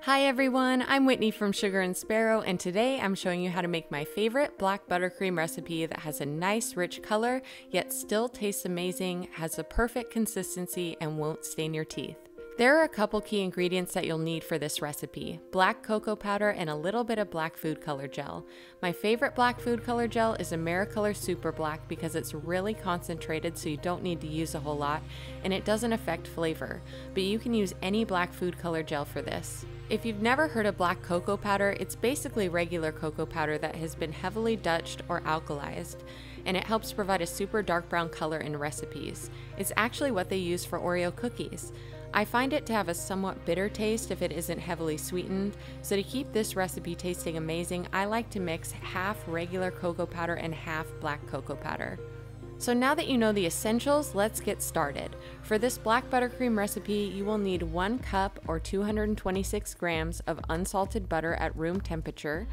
Hi everyone, I'm Whitney from Sugar and Sparrow, and today I'm showing you how to make my favorite black buttercream recipe that has a nice rich color, yet still tastes amazing, has the perfect consistency, and won't stain your teeth. There are a couple key ingredients that you'll need for this recipe: black cocoa powder and a little bit of black food color gel. My favorite black food color gel is AmeriColor Super Black because it's really concentrated, so you don't need to use a whole lot, and it doesn't affect flavor, but you can use any black food color gel for this. If you've never heard of black cocoa powder, it's basically regular cocoa powder that has been heavily Dutched or alkalized, and it helps provide a super dark brown color in recipes. It's actually what they use for Oreo cookies. I find it to have a somewhat bitter taste if it isn't heavily sweetened, so to keep this recipe tasting amazing, I like to mix half regular cocoa powder and half black cocoa powder. So now that you know the essentials, let's get started. For this black buttercream recipe, you will need 1 cup or 226 grams of unsalted butter at room temperature,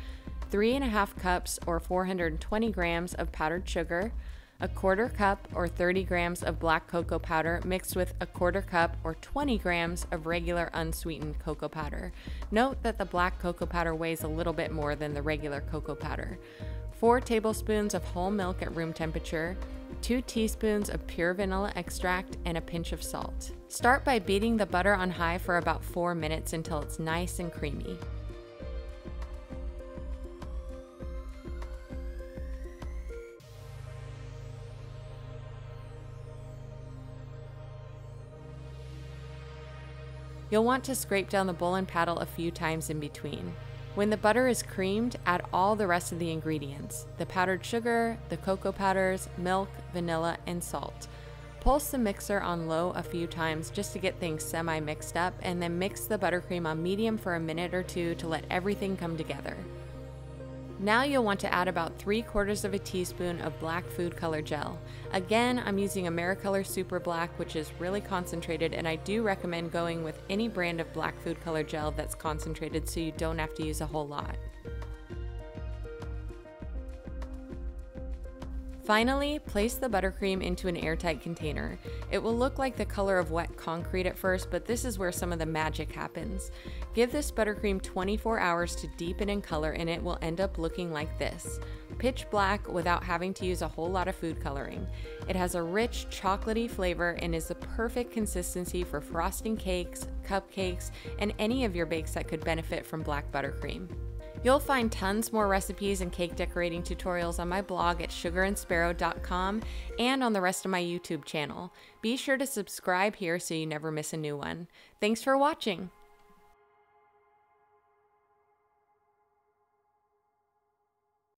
3.5 cups or 420 grams of powdered sugar, 1/4 cup or 30 grams of black cocoa powder mixed with 1/4 cup or 20 grams of regular unsweetened cocoa powder. Note that the black cocoa powder weighs a little bit more than the regular cocoa powder. 4 tablespoons of whole milk at room temperature, 2 teaspoons of pure vanilla extract, and a pinch of salt. Start by beating the butter on high for about 4 minutes until it's nice and creamy. You'll want to scrape down the bowl and paddle a few times in between. When the butter is creamed, add all the rest of the ingredients: the powdered sugar, the cocoa powders, milk, vanilla, and salt. Pulse the mixer on low a few times just to get things semi-mixed up, and then mix the buttercream on medium for a minute or two to let everything come together. Now you'll want to add about 3/4 of a teaspoon of black food color gel. Again, I'm using AmeriColor Super Black, which is really concentrated, and I do recommend going with any brand of black food color gel that's concentrated so you don't have to use a whole lot. Finally, place the buttercream into an airtight container. It will look like the color of wet concrete at first, but this is where some of the magic happens. Give this buttercream 24 hours to deepen in color, and it will end up looking like this: pitch black without having to use a whole lot of food coloring. It has a rich, chocolatey flavor and is the perfect consistency for frosting cakes, cupcakes, and any of your bakes that could benefit from black buttercream. You'll find tons more recipes and cake decorating tutorials on my blog at sugarandsparrow.com and on the rest of my YouTube channel. Be sure to subscribe here so you never miss a new one. Thanks for watching!